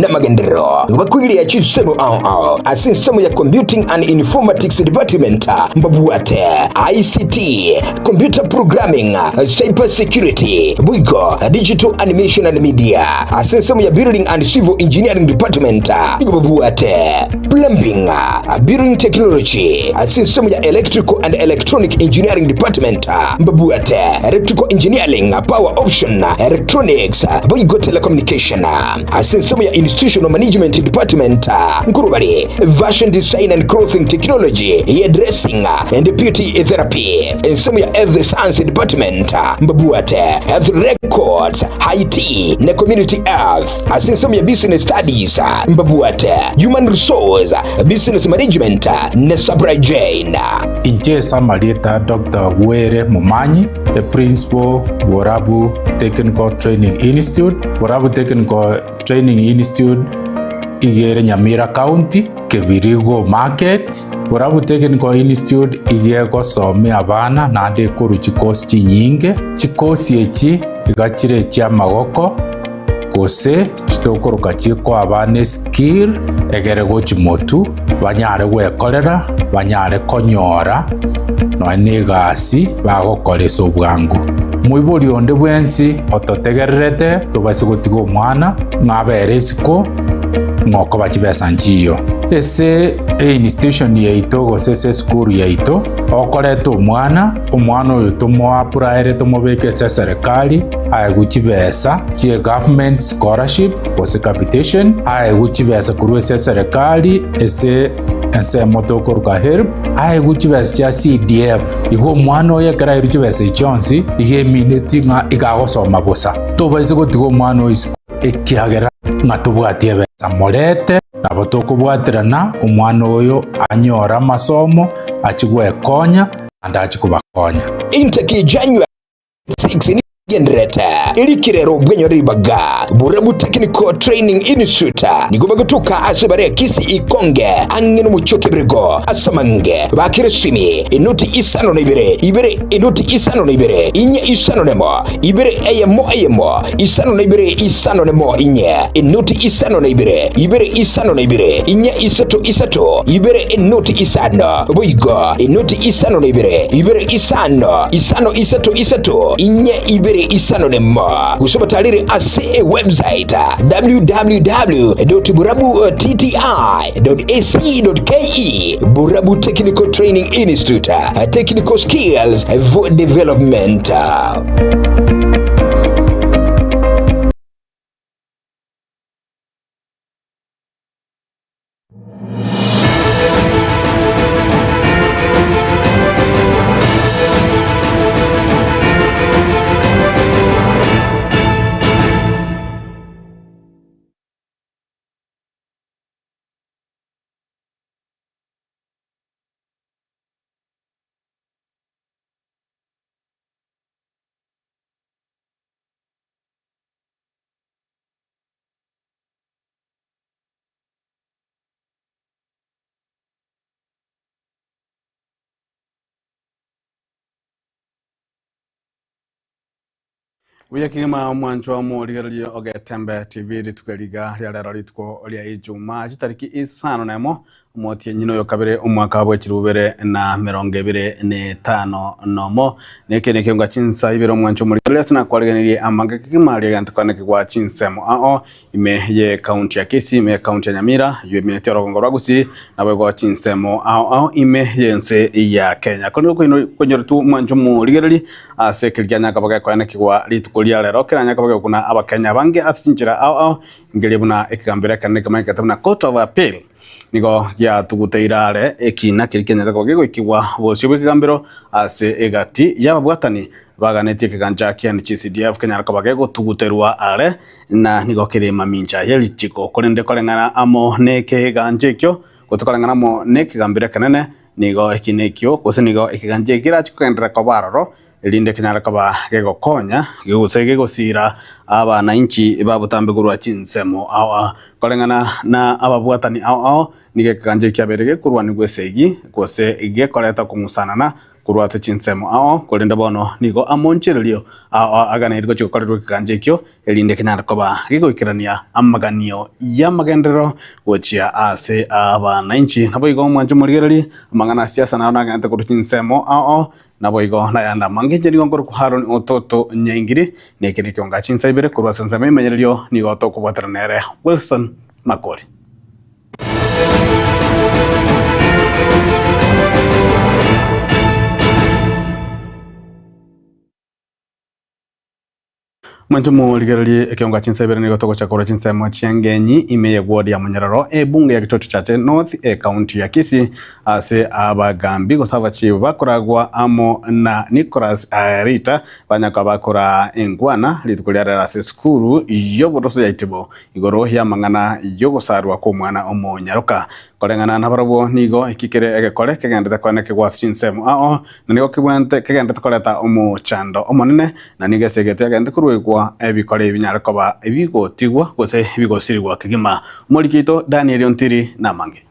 na magendero bakwili ya chisemo asensemo ya computing and informatics department mbabuate ICT computer programming cyber security buiko digital animation and media asensemo ya building and civil engineering department mbabuate plumbing building technology asensemo ya electrical and electronic engineering department mbabuate electrical engineering power option electronics buiko telecommunication asensemo ya institutional management department Nkurubari fashion design and clothing technology hairdressing and beauty therapy ensemo ya health science department Mbabuate health records IT na community health asensemo ya business studies Mbabuate human resource business management na supply chain. Inje Samarita Dr. Were Mumanyi, the principal Warabu Technical Training Institute. Warabu Technical Training Institute igere Nyamira County, Kebirigo Market. Warabu Technical Institute igego some abana nade kuru chikosi nyinge. Chikosi echi igachire chia magoko kose chitokoroka chiko abane skill egere gochimotu banyare gwekorera banyare konyora no negasi bagokoresa obwangu muibori onde bwensi ototegererete tobase gotiga omwana ngabere siko ngoko bachibesa nchiyo ese institution yaito gose school yaito okoreta omwana oyo tomoapuraere tomobeke ase serikali aeguchibesa chie government scholarship gose capitation aeguchibesa kurwa ase serikali ese motokoruka help aeguchibesa chia CDF igo omwana oyo ekera iruchibesa ichionsi igemineti ng'a igagosoma bosa tobaise gotiga omwana oyo ekiagera ng'a tobwatie besa morete nabo tokobwaterana omwana oyo anyora masomo achigwekonya anda achikubakonya intake January 6 Genreta ilikirero bwenyo ribaga Burabu Technical Training Institute niko bagutuka asubare kisi ikonge angeno muchoke brigo asamange bakiresimi inuti isano na ibere inuti isano na ibere inye isano nemo ibere eyemo isano na isano nemo inye inuti isano na ibere isano na ibere inye isato ibere inuti isano boigo inuti isano na ibere isano isato inye ibere isano nemo kusoma taliri ase website www.burabu.tti.ac.ke Burabu Technical Training Institute technical skills for development. Uya kingama mwancho wa murigario ogetembe TV ritukariga rya ritko rya Ijumaa tariki isano nemo motie nyino yo kabere umwaka wa 2025 nomo neke ngo chinsa ibero mwancho murigario sana kwariganirie amanga kigimari gantakane kigwa chinsemo ime ye county ya Kisii ime county ya Nyamira yo minete rogongo rwagusi nabo go chinsemo ime yense ya Kenya kono konyo tu mwancho murigario asekiriganya kabaga kwa kigwa ritukulia lero kiranya kabaga kuna abakenya bange asinjira ngeli buna ekambira kanne kama katabuna court of appeal nigo ya tuguteirare ekina kirikenya ko gego ikiwa bosyo bw'ikambiro ase egati yababwatani baganete kiganja kian CDF Kenya kabaga go tuguterwa are na nigo kirema minja yelichiko kolende kolengana amo neke ganjekyo gotokolengana mo neke gambira kanene nigo ekinekyo kose nigo ekiganje kirachiko kendra kobaroro elinde Kenya kaba gego konya gego sira abana inchi babutambegurwa chinsemo kolengana na ababwatani nige kanje kyaberege kurwani gwesegi kose ige koleta kumusanana kurwate chinsemo ao kulinda bono nigo amonchererio agana irgo chikokorerwa kikanjekyo elinde kinara koba gigoikirania amaganio ya magendero gochia ase abananchi nabo igo mwanjo murigereri amangana siasa na nagante kuru chinsemo ao nabo igo na yanda mangeje nigo ngoro kuharoni ototo nyengiri nekene kyonga chinsaibere kurwa sansame menyererio nigo to kubwatranere Wilson Makori. Mwantumu ligerali ekionga chinsebere nigo toko chakora chinsemo chiengenyi imeye ward ya Munyararo bunge ya Kitoto Chache North county ya Kisii ase abagambi gosaba chibu bakoragwa amo na Nicholas Rita banyaka bakora engwana litukuliarera ase skuru yoboroso ya itibo igoro ya mangana yogosarwa ko mwana omonyaroka korengana nabarabo nigo ikikere egekore kegendete kwaneke gwa chinsemo ao na nigo kibwente kegendete koleta omochando omonene na nigo segete agende kurwegwa ebikore ebinyarokoba ebigotigwa gose ebigosirigwa kigima Molikito Daniel Ontiri namange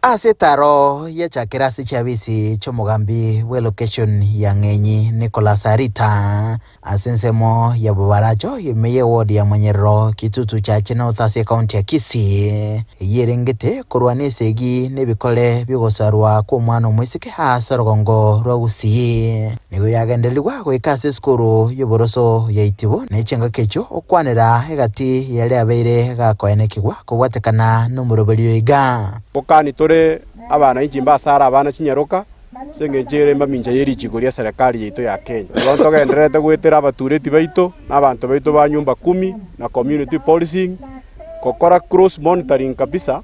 ase taro ya chakirasi chabisi chomogambi we location ya Ng'enyi Nicholas Rita asensemo ya Bubaracho yemeye ward ya Munyararo Kitutu Chache North ase county ya Kisii yerengete kurwane segi nebikole bigosarwa ko mwana mwisike hasa rugongo rwa Gusii nigo yagendeligwa gwikase skuru yoboroso ya itibo nechenga kecho okwanera egati yale abeire gakoenekigwa kubwatekana n'umurobelio iga bokani tore abana inji mbasara abana kinyaroka sengenjere maminja yeri chikuria serikali yetu ya Kenya abantu bagenderete gwetera abatureti baito n'abantu baito ba nyumba 10 na community policing kokora cross monitoring kabisa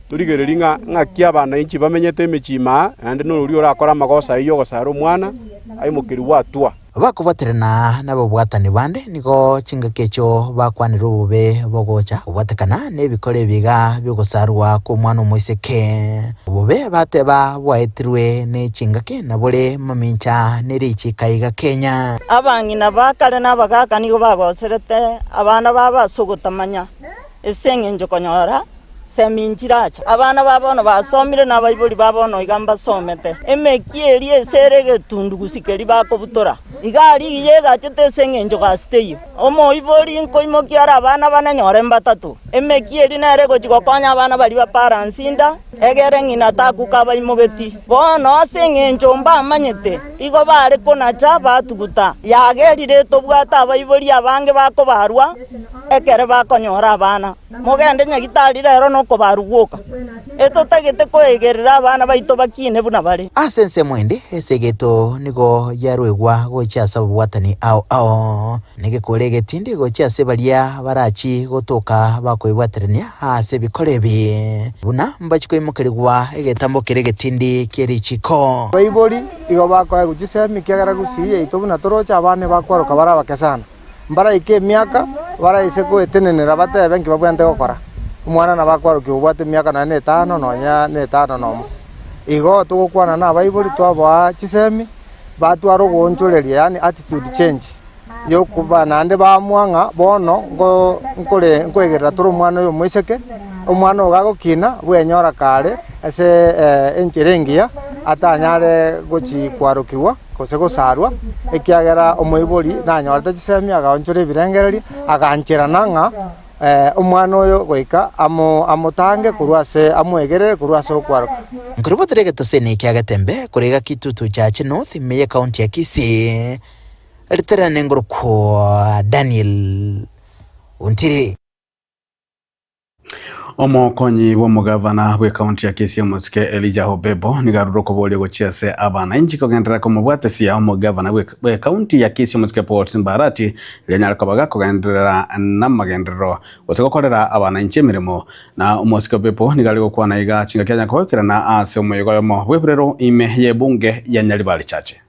turigereringa ng'akia abana inji bamenyete emechima ande n'uri orakora magosa iyo gosara omwana aimukiri watua bakubaterana nabo bwatani bande nigo chingakecho bakwanira ubube bogocha ubwatekana nebikore biga byogosarwa ko mwana mwiseke ubube bateba bwaetirwe ne chingake nabole mamincha nerichi kaiga Kenya abangina bakale nabagaka nigo bagoserete abana babasugutamanya esenge njokonyora seminjiracha abana babono basomire n'abayibuli babono igamba somete emekieri eserege tundu gusikeri bakobutora igari yega chitesenge njoga stay omo ibori nko imokiara abana bananyore mbatatu emekieri narego chikokonya abana bali ba paransinda egere ngina takuka bayimogeti bono asenge njomba amanyete igo bare konacha batuguta yagerire tobwata abayibuli abange bakobarwa ekere bakonyora abana mogende nyagitari rero no kobarugoka eto tagete koegerera abana baito bakine buna bari asense mwende esegeto nigo yarwegwa gocha sabwatani ao nige kolege tindi gocha sebalia barachi gotoka bakoibwaterania ase bikorebi buna mbachiko imukeregwa egetambo kerege tindi kerichiko baiboli igo bakoya guchisemi kiagara gusiye ito buna torocha abane bakwaroka bara bakesana mbara ike miaka bara iseko etenenera bate benki babwante gokora umwana na bakwaro kyobwate miaka na 5 nonya 5 nomo igo tugukwana na baibuli twabwa chisemi batwaro gonchoreria yani attitude change yokuba nande bamwanga bono ngo nkoegerera turu mwana yo mwiseke umwana ogagokina bwenyora kare ase encherengia atanyare gochi kwarukiwa kose gosarwa ekiagera omoibori nanyorete chisemi agaonchore birengereri aganchera nanga umwana oyo goika amotange kurwase amwegerere kurwase okwaruka ngruboterege tasene kiagatembe kurega Kitutu Chache North meye county ya Kisii literane ngruko Daniel Ontiri omokonyi bw'omugavana bwe county ya Kisii Musike Elijah Obebo nigaruro kobolye gochiase abana inji kogendera ko mubwatesia omugavana bwe county ya Kisii Musike Port Mbarati lenyara kabaga kogendera namagendero gose gokorera abana inji mirimo na Musike Obebo nigariko kwana iga chinga Kenya kwekera na ase omuyogo mo bwebrero ime ye bunge ya Nyaribali Chache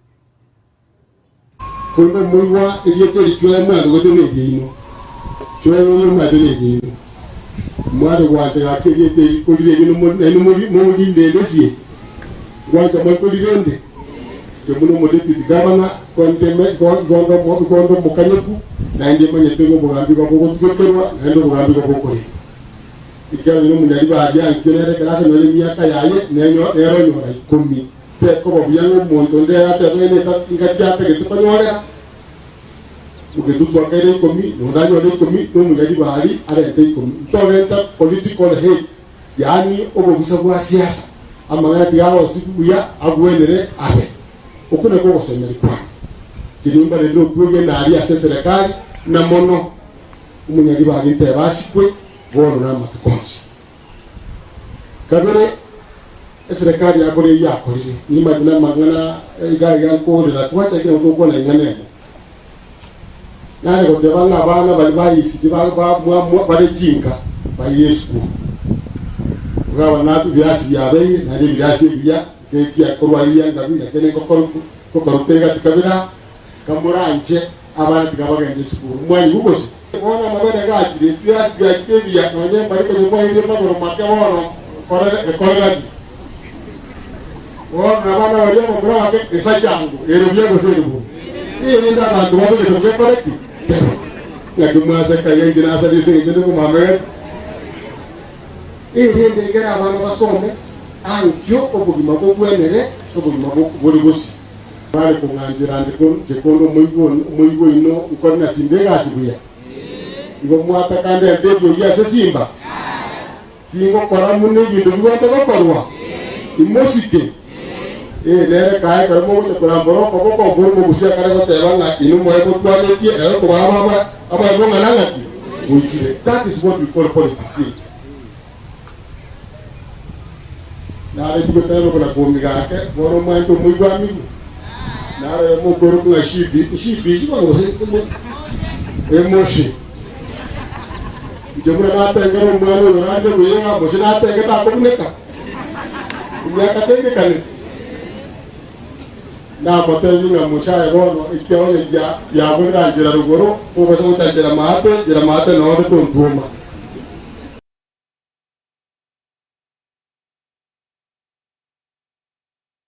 kumbe muwa iliyo likiwa mwana gotenegiino chweyo mwadelegiino mwana wate akegete kulire no ndelesie wata makulirende ke muno mo deputy governor kondo mukanyeku na ndi manyetego mugambi kwa kugokerwa na ndo mugambi kwa kokore ikali no munyali ba ya kenere kala no miaka yaye nenyo ero nyora 10 teko bobiyango muntu nde ate ngene ngati ate getupanyora ukitutwa kere komi ndanyo de komi ngadi bahari arete komi tolenta political hate yani obobisa bwa siasa amangati yao siku ya agwenere abe okuna ko semeri kwa kinimba le ndo kuge na ali ase serikali na mono umunyagi bagite basikwe bono na matukonsi kabere serikali yakore yakorire ni magana magana igari yanko la twata kile ko na ngane nane ko tebanga abana bali bayisi ba bali jinga ba Yesu ugawa natu biasi byabe na biasi bya ke korwaliya ngabira kene ko korotega tikabira kamuranje abana tikabagende sikuru mwani ugosi bona mabere gaji biasi bya kibya none bari ko mwa ile magoro make bono korera na bana wale ko bra ke esa jangu ero bya go sedu ni nda na do ba ke so ke koreki ya kumasa kaya jina sa dise ke ko mamere rende gara abana basome ankyo obugima bwo gwenere obugima bwo gosi bali kunganjira ndiko jekondo muigo ino ukona simbega asibuya ngo mwata kande ndebyo ya sesimba tingo kora munne bintu biwata bakorwa imosike nere kai karamo ko kuramboro ko burmo gusia kare ko tebanga inu mo ko twale ti ko baba aba ngo nangati uikire. That is what we call politics. Na ile tukutana kuna kuonga yake bora mwanzo mwiko amigo na ile mkoro kuna shibi kwa ngose emoshi jemuna na tengero mwana urande kuyenga boshina tengeta akuneka unyaka tenge kale na moteli na mushaye bono ikione ya bora njira rugoro ko basa utanjira mahate no de tontuma.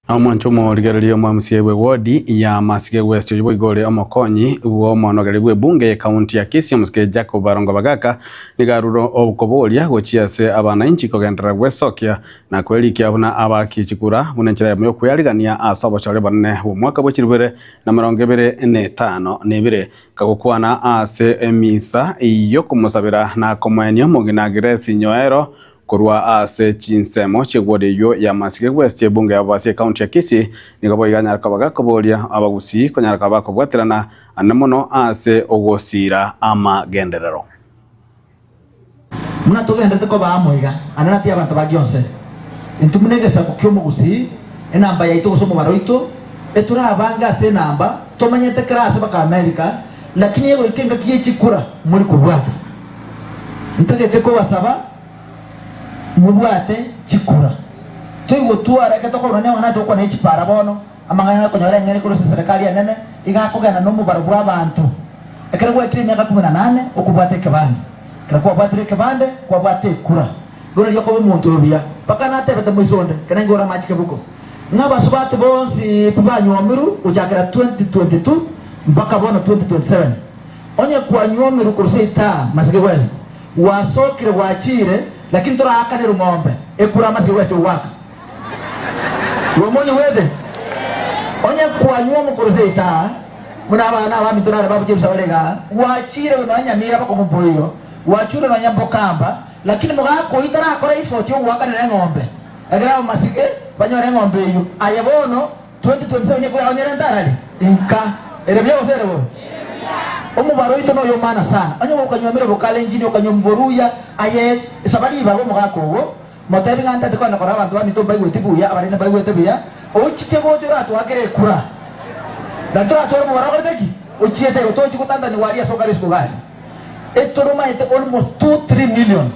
Amwanchomo ligererio mwamusie we wodi ya Masike West yubo igore omokonyi uwo monogere we bunge ya kaunti ya Kisii musike Jacob Barongo Bagaka nigaruro obukobolia gochiase abana inchi kogendera gwesokia na kwelikia huna abakichikura bunenchira ya myoku yaligania asabo chale banne umwaka bochirubere na 2025 nebire kagokwana ase emisa iyo kumusabira na komwenyo muginagire sinyoero korwa ase chinsemo chegwodeyo ya Masike West ebunge abase county ya Kisii nigabo iganya kabaga kobolia abagusi konyara kabako bwaterana anamono ase ogosira ama genderero muna tugendete ko bamoiga anana tia abantu bagionse intumunegesa kukyomo gusi enamba yaito gosomo baroito eturabanga ase namba tomanyete class baka America lakini yego ikenga kiechikura muri kurwata ntagete ko basaba mubwate chikura tuigo tuara ketoko ne wana to kone chipara bono amangana ko nyore ngene ko serikali yanene igakogana no mubaro bwa bantu ekere gwa kiri myaka 18 okubwate kebande kwa bwate kebande kwa bwate kura gora yoko muntu obia paka na tebe temwisonde kana ngora machike buko ngaba subate bonsi tubanyo miru ujakira 2022 mpaka bono 2027 onye kwa nyomiru kurusita Masike West wasokire wachire lakini tora akane rumombe ekura Masike West waka womonye wede onye kwa nyomo kurusita muna bana ba mitora babu je sabalega wachire unanyamira bako mumboyo wachure na nyambokamba lakini mugako itara akora ifoti yo waka ne ngombe agira Masike banyore ngombe yo ayebono 2027 ne kwa onyere ndarali inka erebyo osero omubaro ito no yo mana sana anyo ukanyomera bokale njini ukanyomboruya aye sabari babo mugako wo motebi nganta de kona kora bantu amito bayi wetibuya abarina bayi wetebuya ochiche gojo ratu agere kura dantora toro mubaro goteki ochiete otochi kutanda ni waria sokari skugari etoroma ete almost 2-3 million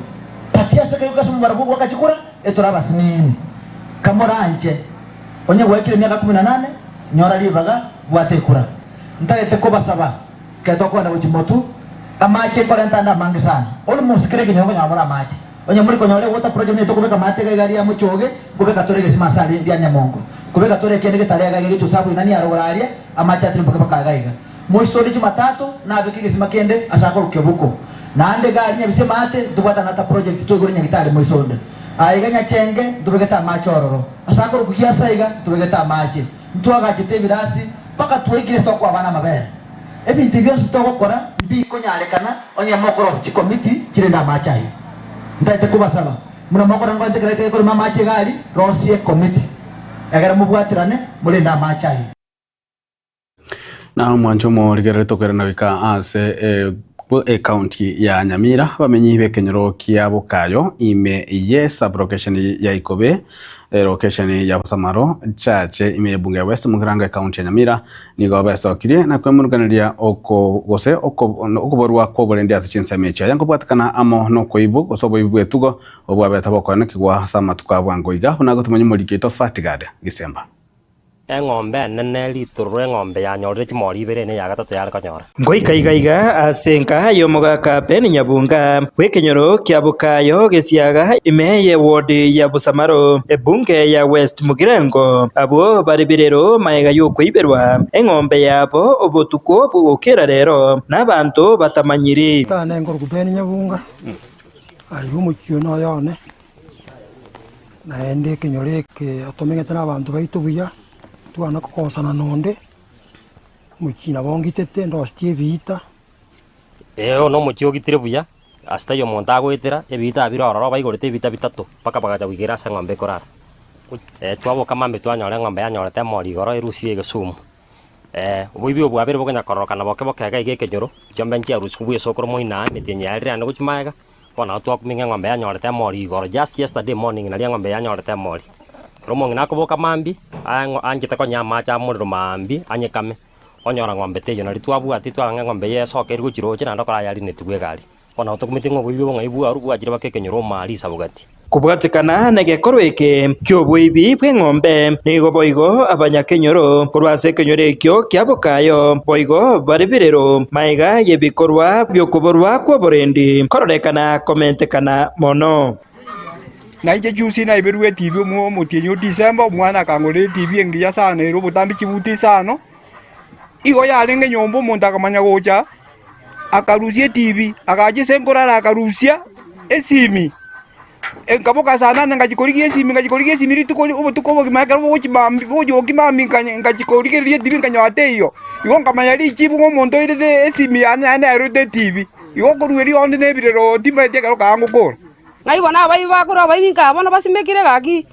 patia saka yuka mubaro wakachikura etora basini kamoranje onye gwekire myaka 18 nyora libaga bwatekura ntagete ko basaba ketoko na uchimotu amache 40 na mangi sana almost kirege nyongo nyamura amache onye muri konyole water project neto kubeka mate gari ya muchoge kubeka torege simasari ndia nyamongo kubeka torege kende tarega gicho sabu inani aroraria amache atrimboke bakagaiga muisori Jumatatu na abikige simakende asako ukebuko na ande gari nyabise mate tubata nata project to gori nyagitari muisonde aiga nyachenge tubegeta machororo asakoro kugia saiga tubegeta machi ntwaga kite birasi paka twegire to kwa bana mabere ebintu byose tugokora mbiko nyarekana onye mokoro committee kirenda machai ndaite kubasaba muna mokora ngo integrate ko mama machi rosie committee agara mubwatirane murenda machai na mwanjo mo rigere tokera na wika ase county ya Nyamira bamenyi bekenyero kia Bukayo ime ye sublocation ya Ikobe location ya Busamaro chache ime bunge West Mugiranga county ya Nyamira nigo besokire na kwemuruganiria oko gose okuborwa ko bolendi ase chinsemecha yango bwatakana amo no koibu gosobo ibu etugo obwa betaboko na kigwa sama tukabwango iga unago tumanyi molikito fatigade Gisemba ng'ombe nene liturwe ng'ombe ya nyorire chimori ibere ne ya gatatu ya kanyora ngoikaiga asenka yo mogaka pen nyabunga wekenyoro kya Bukayo gesiaga imeye ward ya Busamaro ebunge ya West Mugirango abo baribirero maega yo kwiberwa eng'ombe yabo obotuko bugokera rero nabantu batamanyiri tane ngor kupeni nyabunga ayo mukino yone naende kenyoreke atomengete nabantu baitu buya tuana kokosana nonde mukina bongitete ndostie bita no mukio gitire buya asta yo monta gwetera ebita biroro baigorete ebita bitatu paka bagaja wigira asa ng'ombe korara twabo kama mbe twanyore ng'ombe yanyorete mori goro irusire gesumu ubibi obwabere boganya korokana boke igekenyoro chombe ntia rusu buye sokoro moina mitinya alira ndo kuchimaga bona twakuminga ng'ombe yanyorete mori goro just yesterday morning na ng'ombe yanyorete mori romo ngina kuboka mambi anjite ko nyama cha muriro mambi anyekame onyora ng'ombe teyo na litwabu ati twanga ng'ombe yesoke iri guchiro china ndokora yari netugwe gari ona utukumite ngo bwibo ngaibu arugu ajira bakekenyoro mali sabugati kubwatikana negekorwo eke kyobwibi bw'eng'ombe nigo boigo abanyakenyoro kurwase kenyore kyo kya Bukayo boigo baribirero maiga yebikorwa byokuborwa kwa borendi kororekana komentekana mono na ije juice na iberwe TV mu mutinyo December umwana kangore TV ngiya sana ero butambi kibuti sano igo yarenge nyombo monta kamanya gocha akarusie TV akaje senkorara akarusia esimi enkaboka sana ngajikorigie esimi ritukoli ubutuko bogimaka bogimambi bogimambi ngajikorigie TV nganyate iyo igo nkamanya ri chibu ngo monto ire esimi ana ero TV igo korueri onde nebirero timete karo kangukora ngaibona abai bakora abainka bona basimekire gaki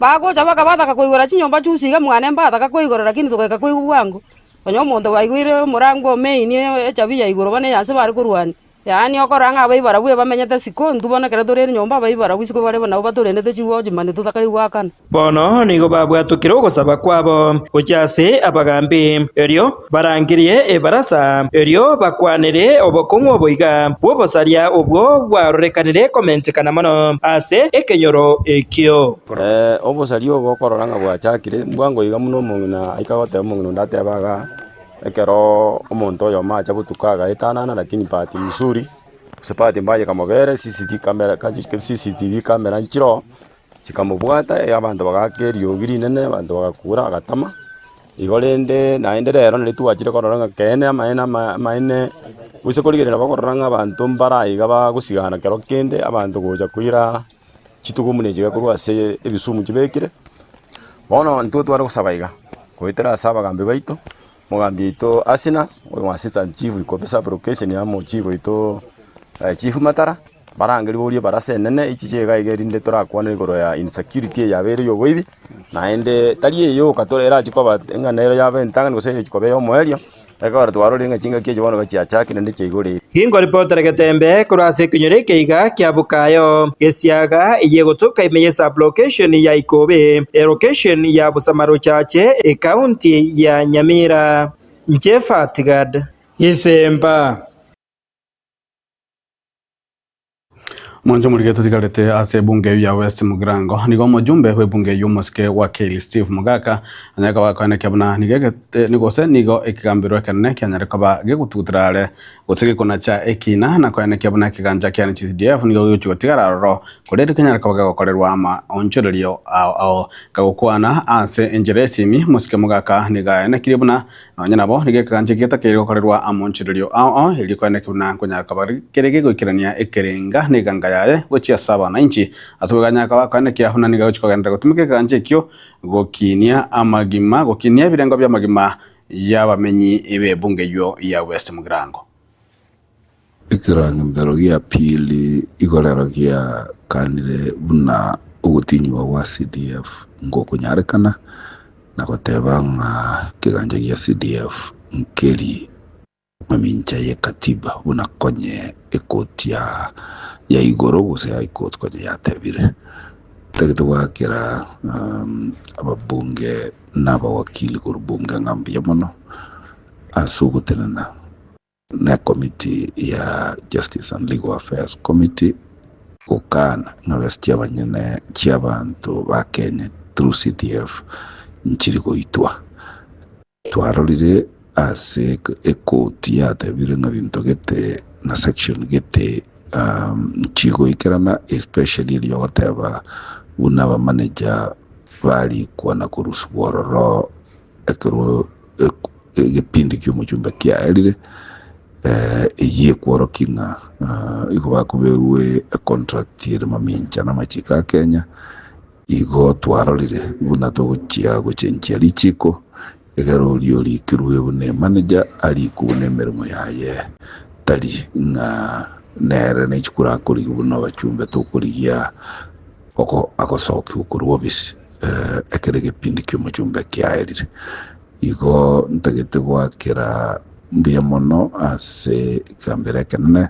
bagocha bakabathaka kuigora chinyomba chusiga mwana mbathaka kuigora lakini tukeka kuigu wangu onyo mondo waigwire murango meini echabia igoro bane yase bari kurwani yani okoranga abai barabu bamenyete siko ndubona kare dore nyomba abai barabu siko bare bana batorende chiwo jimane tutakari wakana bono nigo babwatukira gusaba kwabo ujase abagambi erio barangirie ebarasa erio bakwanire obokong'o boiga bobosaria obwo bwarorekanire komentekana mono ase ekenyoro ekio obosario bokororanga bwachakire bwango iga muno mungina aikagote mungino ndatebaga ekero omonto oyo macha butukaga ekanana lakini pati mzuri kusepati mbaye kamobere CCTV kamera nchiro chikamubwata abantu bagakerio girinene abantu bagakura agatama igolende naende rero nituwachire kororanga kene amaene use koligerera bakororanga abantu mbarayiga bagusigana kero kende abantu goja kuira chitugo muneje kurwase ebisumu kibekire bono ntu twari kusabaiga koitera saba gambe baito mugambi ito asina oyo assistant chief ikopesa brocation ya mo chief ito chief matara barangeri bolie barasenene ichichega igerinde torakwana igoro ya insecurity ya bere yo boibi naende tali yo katorera chikoba enganero ya bentanga ngose chikobe yo moerio ekora twarori ngachinga kije bono bachiachaki nende chigore hingo reporter getembe kurase kinyore keiga kya Bukayo gesiaga iyegotoka imeye sublocation ya Ikobe location ya Busamaro chache county ya Nyamira Njefa Tigad Gisemba Mwanjo murigeto tigarete ase bunge ya West Mugirango nigo mujumbe we bunge y'umuske wa Kelly Steve Mugaka anyaka wakane kyabuna nigegete nigose nigo ekigambiro kanne kyanyare kaba gegututrale gotsege kona cha ekina na kwane kyabuna kiganja kyane CDF nigo yucho tigararo kolere kyanyare kaba gakorerwa ama onchorerio ao kagokwana ase enjeresimi muske Mugaka niga ene kiribuna nonya nabo nigekanje kieta kirikokorerwa amonchirio ao ilikwane kuna kunya kabari kerege goikirania ekerenga neganga yae gochia saba na inchi atuganya kabakane kia huna niga gochikogenda gutumike kanje kyo gokinia amagima gokinia birengo bya magima y'abamenyi ibe bunge yo ya West Mugirango ikiranga mbero ya pili igorero ya kanire buna ugutinyiwa wa CDF ngo kunyarekana na gotebanga kiganja ya CDF nkeri mamincha ye katiba buna konye ekoti ya igoro guse ya ikoti konye ya tebire tegitwa kira ababunge n'abawakili ku rubunge ngambi yamono asugutenana na committee ya Justice and Legal Affairs Committee ukana ngabestia abanyene cy'abantu ba Kenya through CDF nchiri goitwa twarorire ase ekoti ya tebire ngabinto gete na section gete nchigo ikerana especially ili yoteba unaba manager bali kuana kurusu bororo ekero egepindi cy'umujumba kya elire iye kworokinga ikuba kubewe contract yere mamincha na machika Kenya igo twarorire buna togukia gucenchia lichiko egero lioli kiruwe bune manager ali kunemermo yaye tali nga nere ne chikura kuri buno bachumbe tokuriya oko akosoki ukuru obisi ekerege pindi cy'umujumba kya elire igo ntagete gwakira mbia mono ase kambere kenene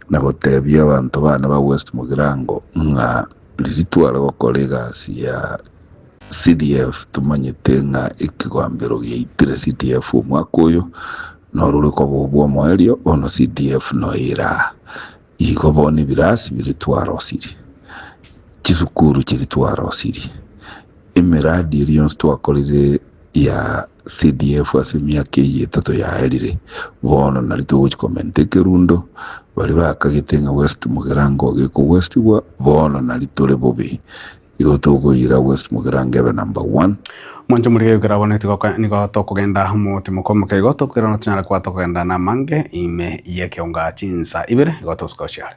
na gotebia abantu bana ba West Mugirango nga liritwara gokolega ya CDF tumanyete nga ikigwambero yeitire CDF umwaka uyu noruriko bubwo moelio ono CDF noira igo boni birasi biritwara osiri kisukuru kiritwara osiri emiradi ilions twakoleze ya CDF asemia keye tato ya elire bono narito uchikomende kerundo bali bakagitenga West Mugirango geko West wa bono narito lebobe igotogo ira West Mugirango ebe number 1 mwanjo muri garabone niko tokugenda muti mukomoke goto kirano tunyara kwa tokugenda na mange ime yeke onga chinsa ibere goto skoshare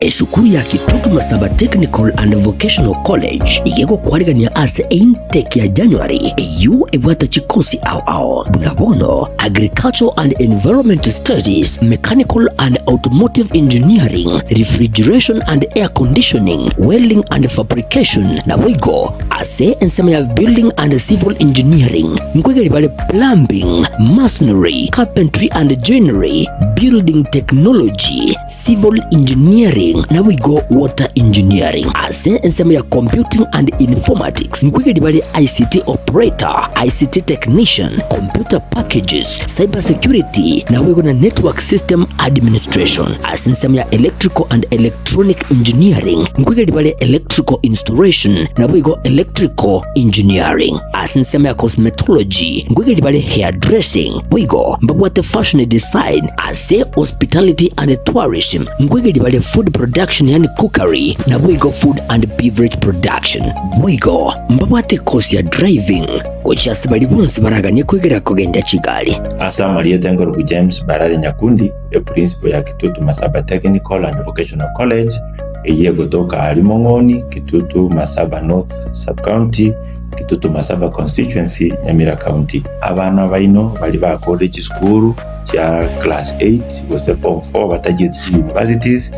Esukuru ya Kitutu Masaba Technical and Vocational College igego kwarigania ase intake ya January eyu ebwata chikosi ao bunabono Agricultural and Environment Studies, Mechanical and Automotive Engineering, Refrigeration and Air Conditioning, Welding and Fabrication na wigo ase ensema ya Building and Civil Engineering nkwegeri bale Plumbing, Masonry, Carpentry and Joinery, Building Technology, Civil Engineering na wigo Water Engineering ase ensema ya Computing and Informatics nkwegeri bale ICT Operator, ICT Technician, Computer Packages, Cyber Security na wigo na Network System Administration ase ensema ya Electrical and Electronic Engineering nkwegeri bale Electrical Installation na wigo Electrical Engineering ase ensema ya Cosmetology nkwegeri bale Hairdressing wigo mbabwate Fashion Design ase Hospitality and Tourism nkwegeri bale Food Production yani cookery na wigo Food and Beverage Production wigo mbabwate course ya Driving kocha sibali bonse baraganye kwegera kugenda Kigali asa Marieta Ngorogu James Barare Nyakundi e principal ya Kitutu Masaba Technical and Vocational College eye gotoka Alimongoni Kitutu Masaba North Sub County Kitutu Masaba Constituency Nyamira County abana baino bali ba college school cha class 8 was form 4 batagiye universities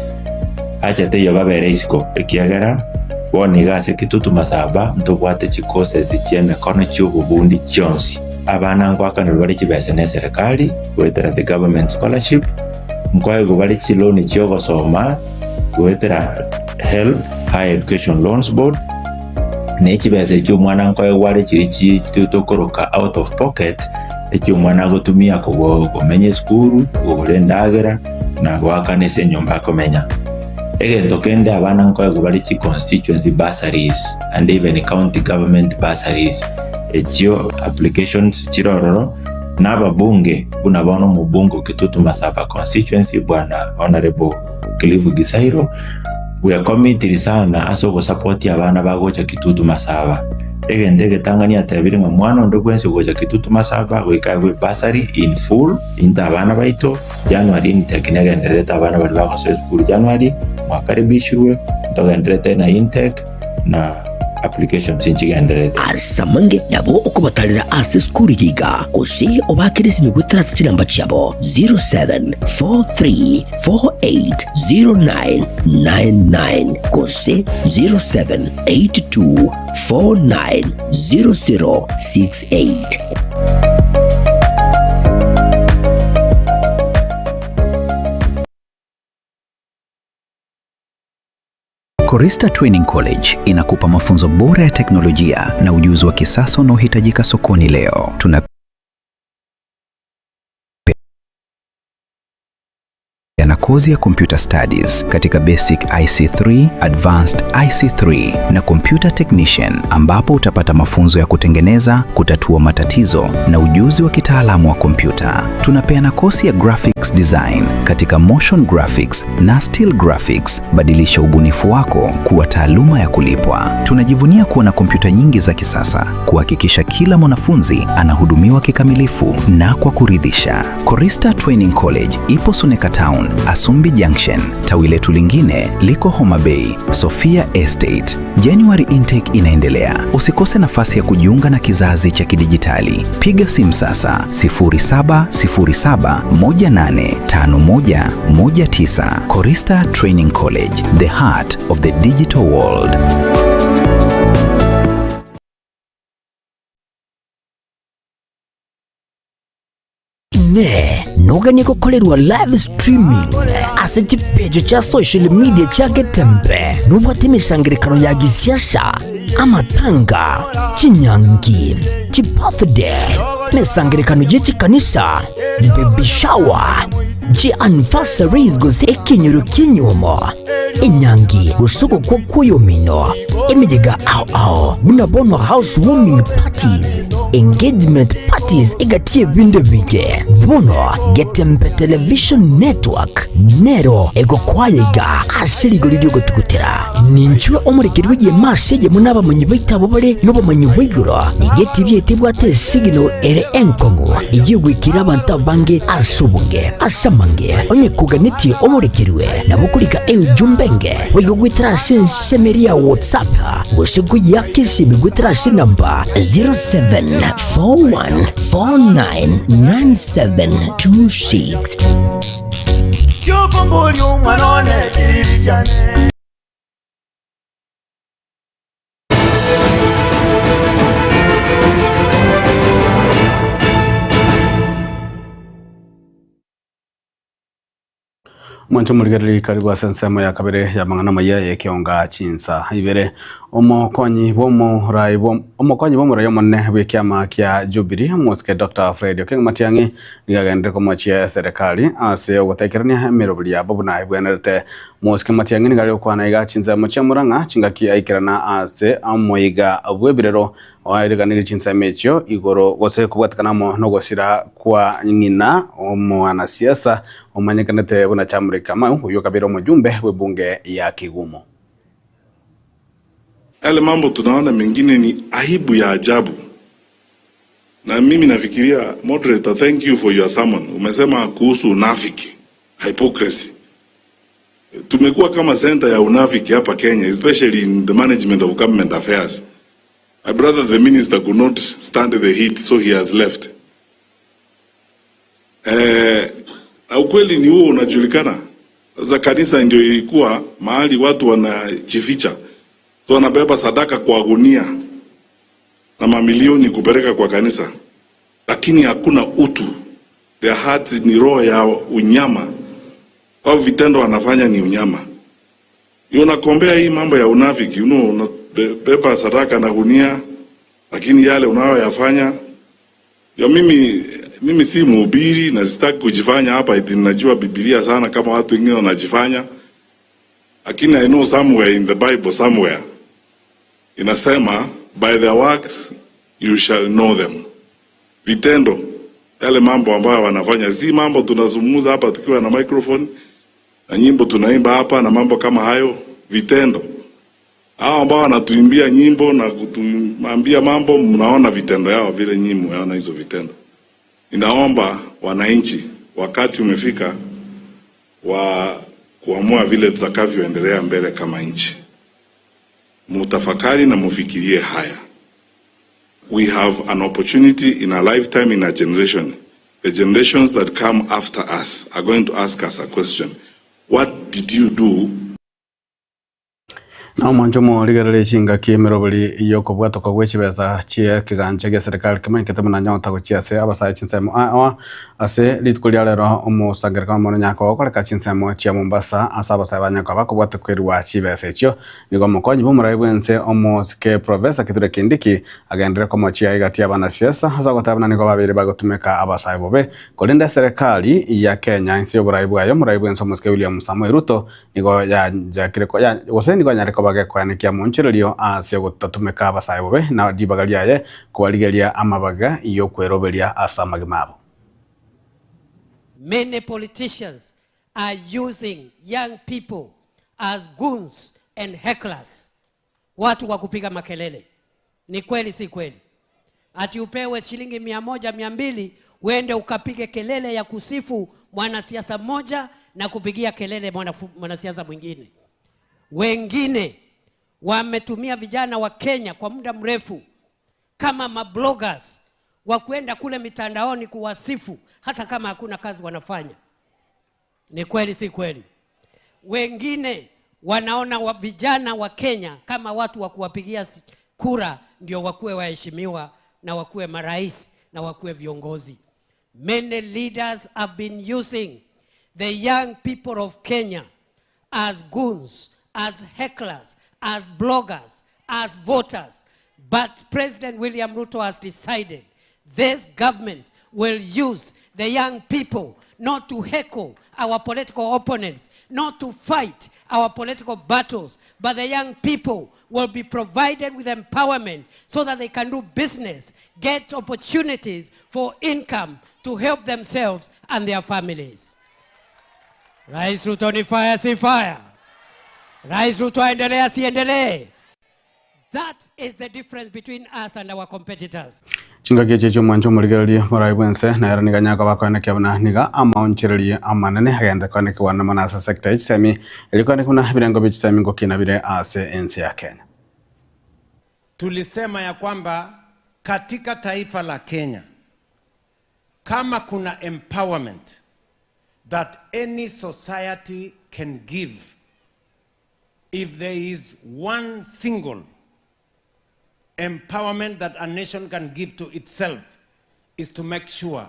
acha teyo babere isiko ekiagara boniga se Kitutu Masaba ntobwate chikose zichenda kono cy'ububundi cyonsi abana ngwakana bari kibese ne serikali wetera the government scholarship mkoe gubali chilo ni chiogo soma gwetera HELB Higher Education Loans Board nechi bese cyo mwana mkoe wale chirichi tutokoroka out of pocket ekyo mwana gutumia kumenye skuru gulendagera na gwakanese nyomba komenya egento kende abana mkoe gubali chi constituency bursaries and even county government bursaries ekyo applications chirororo n'ababunge bunabono mu bungo Kitutu Masaba constituency bwana Honorable Clive Gisairo we are committed sana aso support abana bagocha Kitutu Masaba egende Tanganyika tabiri mwana ndo kwense gocha Kitutu Masaba wekagwe bursary in full inta abana baito January nitekinega ndereta abana bali bako school January mwakaribishwe ndogendereta na intake na application sinchigendereta asamange nabo okubatalira ase skuri yiga kusi obakirisi migutira sinamba cyabo 0743480999 kusi 0782490068. Korista Training College inakupa mafunzo bora ya teknolojia na ujuzi wa kisasa unaohitajika sokoni leo. Na kozi ya Computer Studies katika Basic IC3, Advanced IC3 na Computer Technician ambapo utapata mafunzo ya kutengeneza, kutatua matatizo na ujuzi wa kitaalamu wa kompyuta. Tunapeana kozi ya Graphics Design katika Motion Graphics na Still Graphics. Badilisha ubunifu wako kuwa taaluma ya kulipwa. Tunajivunia kuwa na kompyuta nyingi za kisasa kuhakikisha kila mwanafunzi anahudumiwa kikamilifu na kwa kuridhisha. Korista Training College ipo Suneka Town, Asumbi Junction. Tawi letu lingine liko Homa Bay, Sophia Estate. January intake inaendelea. Usikose nafasi ya kujiunga na kizazi cha kidijitali. Piga simu sasa 0707185119. Korista Training College, the heart of the digital world. Ne noganye gukorerwa live streaming ase chipejo cha social media cha Getembe nubate imishangirikano ya gisiasha amatanga chinyangi chibirthday mesangirikano y'echikanisa baby shower anniversaries gose ekinyoro kinyumo inyangi usuko kwa kuyomino emijega ao bunabono housewarming parties engagement parties egatie binde bige bono Getembe television network nero ego kwayega ashirigo lidio gotugutera ninchwe omurikirwe ye masege munaba manyi baitabo bare nobo manyi wiguro igeti byete bwate signal ere enkongo igwikira abantu bange asubunge asamange onye kuganitie omurikirwe nabukulika jumbenge wigwitira semeria WhatsApp wosigu yakisi migwitira namba 0741499726. Mwancho muligariri karibu asensemo ya kabere ya mangana maya ye kionga chinsa ibere omokonyi bomurai monne bwekiama kya Jubilee muske Dr. Fred Okengo Matiang'i nigagendere komachia serikali ase ogotekerania emerobuli ya babuna ibwenerete muske Matiang'i nigali okwana iga chinsa mochia Murang'a chingaki aikirana ase amoiga abwebirero oaireganiri chinsa mechio igoro gose kubwatakanamo no gosira kwa ngina omwana siasa omanyekanete buna chamurika mau huyo kabiro mjumbe wa bunge ya Kigumo. Yale mambo tunaona mengine ni aibu ya ajabu. Na mimi nafikiria moderator, thank you for your sermon. Umesema kuhusu unafiki, hypocrisy. Tumekuwa kama center ya unafiki hapa Kenya, especially in the management of government affairs. My brother the minister could not stand the heat, so he has left. Na ukweli ni huo unajulikana. Sasa kanisa ndio ilikuwa mahali watu wanajificha. So wanabeba sadaka kwa gunia na mamilioni kupeleka kwa kanisa. Lakini hakuna utu. Their heart ni roho ya unyama. au vitendo wanafanya ni unyama. Unakombea hii mambo ya unafiki, unabeba sadaka na gunia, lakini yale unayoyafanya. Mimi si mhubiri na sitaki kujifanya hapa eti ninajua Biblia sana kama watu wengine wanajifanya. Lakini I know somewhere in the Bible somewhere inasema by their works you shall know them. Vitendo, yale mambo ambayo wanafanya, si mambo tunazungumza hapa tukiwa na microphone na nyimbo tunaimba hapa na mambo kama hayo. Vitendo, hao ambao wanatuimbia nyimbo na kutuambia mambo, mnaona vitendo yao vile nyinyi mnaona hizo vitendo. Ninaomba wananchi, wakati umefika wa kuamua vile tutakavyoendelea mbele kama nchi. Mutafakari na mufikirie haya. We have an opportunity in a lifetime, in a generation. The generations that come after us are going to ask us a question. What did you do? Na mwanjomo ligarale chinga kimerobali yoko bwato kwa gwechibeza chie kiganje ge serikali kama nkete munanya utagochia se abasa chinsemo ase litkulia lero omusangere kama mono nyako okoreka chinsemo chia Mombasa asaba sabanya kwa bako bwato kwerwa chibesa echo nigo mokonyi bomurayibwense omosike professor Kithure Kindiki agendere komo chia igati abana siasa hasa gotabana nigo babiri bagotumeka abasa bobe kolinda serikali ya Kenya insi oburayibu ayo murayibwense omosike William Samoei Ruto nigo ya kireko ya goseni go nyareko bage kwanikia monchirelio ase gotatumeka abasa bobe na dibagalia ye kwaligelia amabaga iyo kwerobelia asa magmabo. Many politicians are using young people as goons and hecklers. Watu wa kupiga makelele. Ni kweli si kweli? Ati upewe shilingi 100, 200 uende ukapige kelele ya kusifu mwanasiasa mmoja na kupigia kelele mwanasiasa mwingine. Wengine wametumia vijana wa Kenya kwa muda mrefu kama mabloggers wa kuenda kule mitandaoni kuwasifu hata kama hakuna kazi wanafanya. Ni kweli si kweli? Wengine wanaona vijana wa Kenya kama watu wa kuwapigia kura ndio wakuwe waheshimiwa na wakuwe marais na wakuwe viongozi. Many leaders have been using the young people of Kenya as goons, as hecklers, as bloggers, as voters. But President William Ruto has decided this government will use the young people not to heckle our political opponents, not to fight our political battles, but the young people will be provided with empowerment so that they can do business, get opportunities for income to help themselves and their families. Rais Ruto ni fire si fire. Rais Ruto aendelea si endelee. That is the difference between us and our competitors. Chinga kechecho mwancho muligerali murayibwense na yarani ganyaka bakwane kebana niga amaonchirali amanene hagenda kwane kwana manasa sector semi ilikwane kuna birengo bichsemi ngokina bire ase ensi ya Kenya. Tulisema ya kwamba katika taifa la Kenya kama kuna empowerment that any society can give, if there is one single empowerment that a nation can give to itself, is to make sure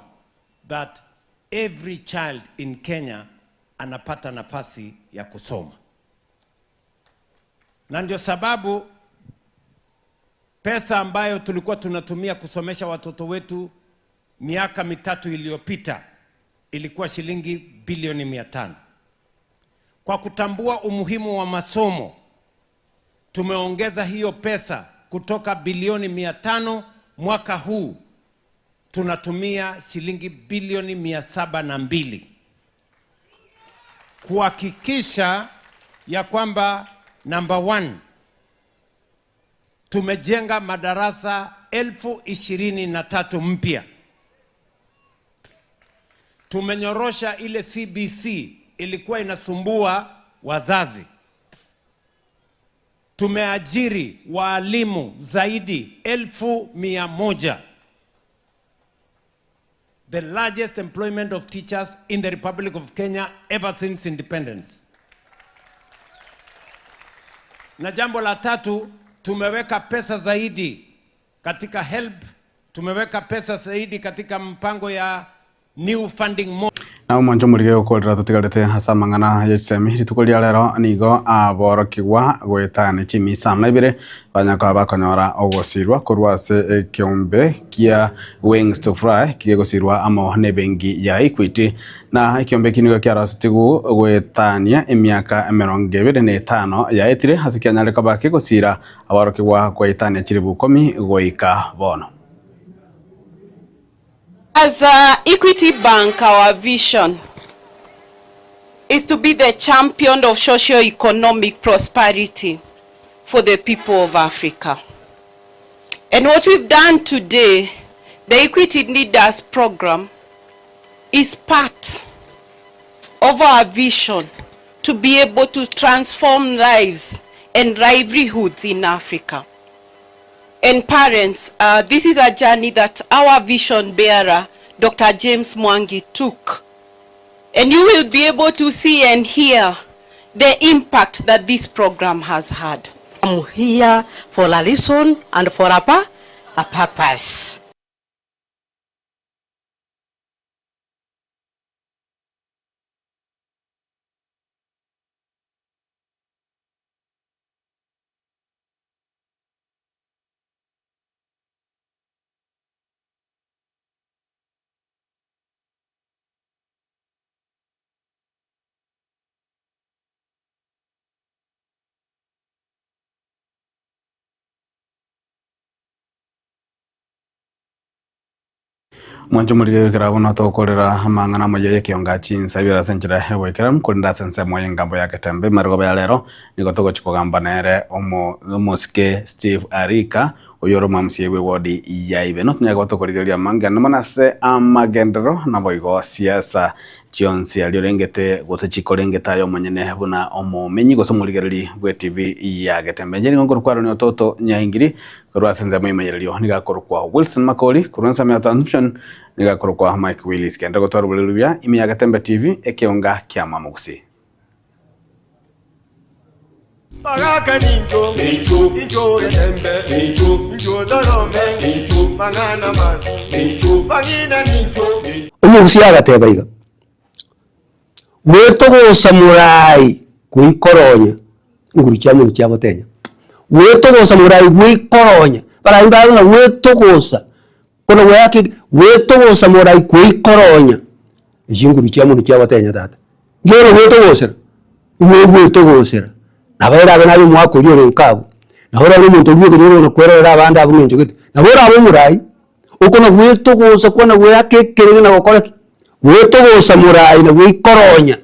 that every child in Kenya anapata nafasi ya kusoma. Na ndio sababu pesa ambayo tulikuwa tunatumia kusomesha watoto wetu miaka 3 iliyopita ilikuwa shilingi bilioni 500. Kwa kutambua umuhimu wa masomo, tumeongeza hiyo pesa kutoka bilioni 500 mwaka huu tunatumia shilingi bilioni 702 kuhakikisha ya kwamba number 1 tumejenga madarasa 23,000 mpya. Tumenyorosha ile CBC ilikuwa inasumbua wazazi. Tumeajiri walimu zaidi 1,100. The largest employment of teachers in the Republic of Kenya ever since independence. Na jambo la 3, tumeweka pesa zaidi katika HELB, tumeweka pesa zaidi katika mpango ya new funding model. na mwanjo murige ukorera tutigarete hasa mangana yesemi ritukoria lero nigo aboro kigwa gwetane chimi samna ibire banyaka bakonyora ogosirwa kurwase kiombe kia wings to fry kige gosirwa amo ne bengi ya Equity na ikiombe kinigo kia rasitigu gwetania emiaka 25 ya etire hasikianyale kabake gosira aboro kigwa gwetane chiribu 10 goika bono. As Equity Bank, our vision is to be the champion of socio-economic prosperity for the people of Africa. And what we've done today, the Equity Leaders Program, is part of our vision to be able to transform lives and livelihoods in Africa. And parents, this is a journey that our vision bearer, Dr. James Mwangi, took. And you will be able to see and hear the impact that this program has had. I'm here for a reason and for a purpose. Mwanjo murige kirabona tokorera mangana moye kionga chinsabira senjira hewe kiram kunda sense moye ngambo ya ketembe marugo ya lero niko toko chikogamba nere omoske Steve Arika oyoro mamsiewe wodi ya ibe not nyago tokorigeria mangana manase amagendero na boigo siasa chionsi aliorengete gose chikorengeta yo monyene buna omo menyi gose murigereri bwe TV ya getembe njeni ngoro kwaro ni ototo nyaingiri korwa senze moyimeyerio nigakorwa Wilson Makoli kurwansa mya transmission nigakorwa Mike Willis kenda gotwara bulirubya imi ya getembe TV ekionga kya mamugusi. Bagaka ninjo, ninjo getembe, ninjo dorome, mangana man, bagina ninjo. Umugusi agateba iga. Wetogo samurai kuikoronya ngurikya mu cyabotenya. Wetogo samurai kuikoronya baranga na wetogosa kono wayake wetogo samurai kuikoronya ijingurikya mu cyabotenya data. Ngero wetogosera. Wetogosera. Nabera abana mwako ryo nkabo. Nahora ari muntu ryo ryo no kwerera abandi abungenje gute. Nabora abo murai ukono wetogosa kona wayake kerege na gukora wetogosa murai na wikoronya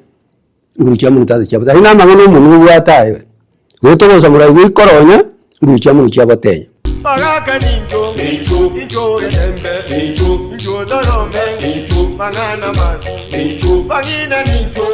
ngurikya mu taze cyabata ina mangano umuntu wataye wetogosa murai wikoronya ngurikya mu cyabotenya. Bagaka ninjo, ninjo getembe, ninjo dorome, mangana man, bagina ninjo.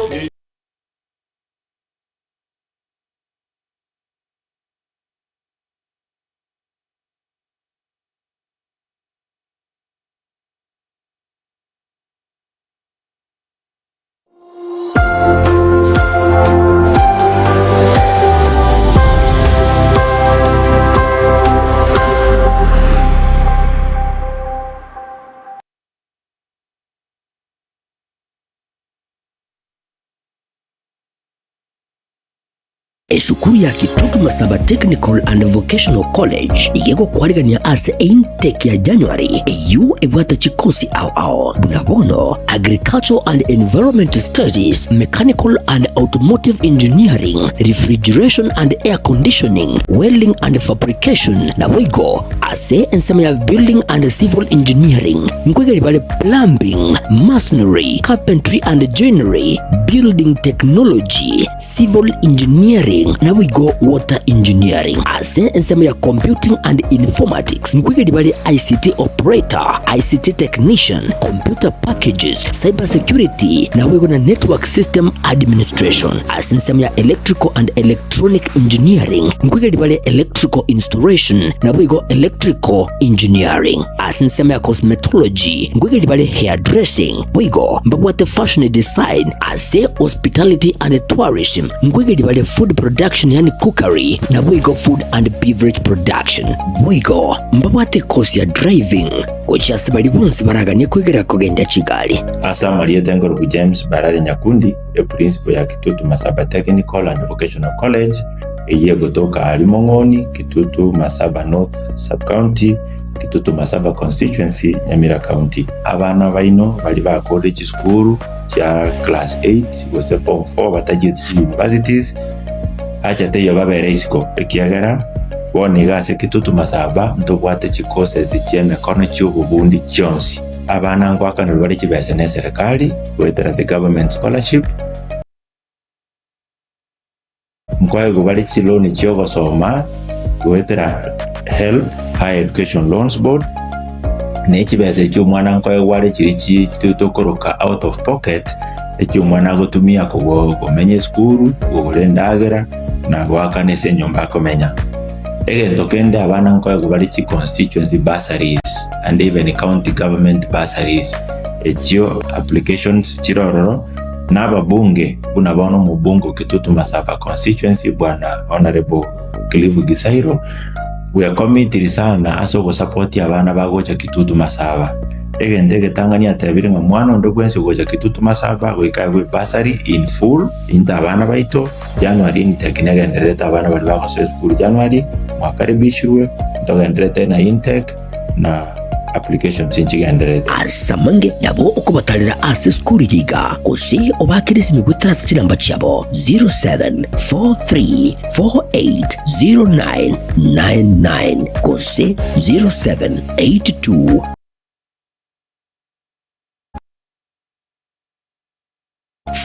Esukuru ya Kitutu Masaba Technical and Vocational College igego kwarigania ase intake ya January eyu ebwata chikosi ao bunabono Agricultural and Environment Studies, Mechanical and Automotive Engineering, Refrigeration and Air Conditioning, Welding and Fabrication na wigo ase ensema ya Building and Civil Engineering ngwegeri bale Plumbing, Masonry, Carpentry and Joinery, Building Technology, Civil Engineering na we go water engineering ase ensema ya computing and informatics ngwigedi bali ICT operator, ICT technician, computer packages, cyber security na we go na network system administration ase ensema ya electrical and electronic engineering ngwigedi bali electrical installation na we go electrical engineering ase ensema ya cosmetology ngwigedi bali hairdressing we go mbabwate fashion design ase hospitality and tourism ngwigedi bali food production yani cookery na Bwigo food and beverage production. Bwigo mbabate course ya driving gocha sabali bonse baraganye kwegera kugenda Kigali. Asa Maria Tengorogu James Barari Nyakundi principal ya Kitutu Masaba Technical and Vocational College eye gotoka Alimongoni, Kitutu Masaba North Sub-County, Kitutu Masaba Constituency, Nyamira County. Abana baino bali ba college school cha class 8 gose form 4 batajit universities acha teyo babere isiko ekiagera woni gase Kitutu Masaba ntobwate chikose zicheme kono cy'ububundi cyonsi. Abana ngwakana bari kibese ne serikali wetera the government scholarship mkwaye gubali chiloni chiogo soma wetera HELB Higher Education Loans Board nechibese cy'umwana nkwaye wale chirichi tutokoroka out of pocket ecy'umwana gutumia kumenye school gulendagera na gwakane se nyomba komenya egento kende abana nkwaye gubali chi constituency bursaries and even county government bursaries echyo applications chirororo n'ababunge bunabono mu bungo Kitutu Masaba constituency bwana honorable Clive Gisairo we are committed sana aso support abana bagocha Kitutu Masaba egende Tanganyika tabiri ngo mwana ndo gwense gocha Kitutu Masaba wekagwe bursary in full inta abana baito January intake ngendereta abana bali bakoze school January mwakaribishirwe ndogendereta na intake na application sinchigendereta asamange nabo okubatalira ase school yiga kose obakirisi migwetras chilamba chabo 0743480999 kose 0782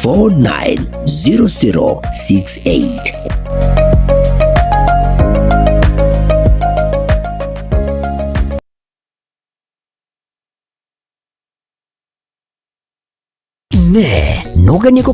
490068. Ne, nogani ko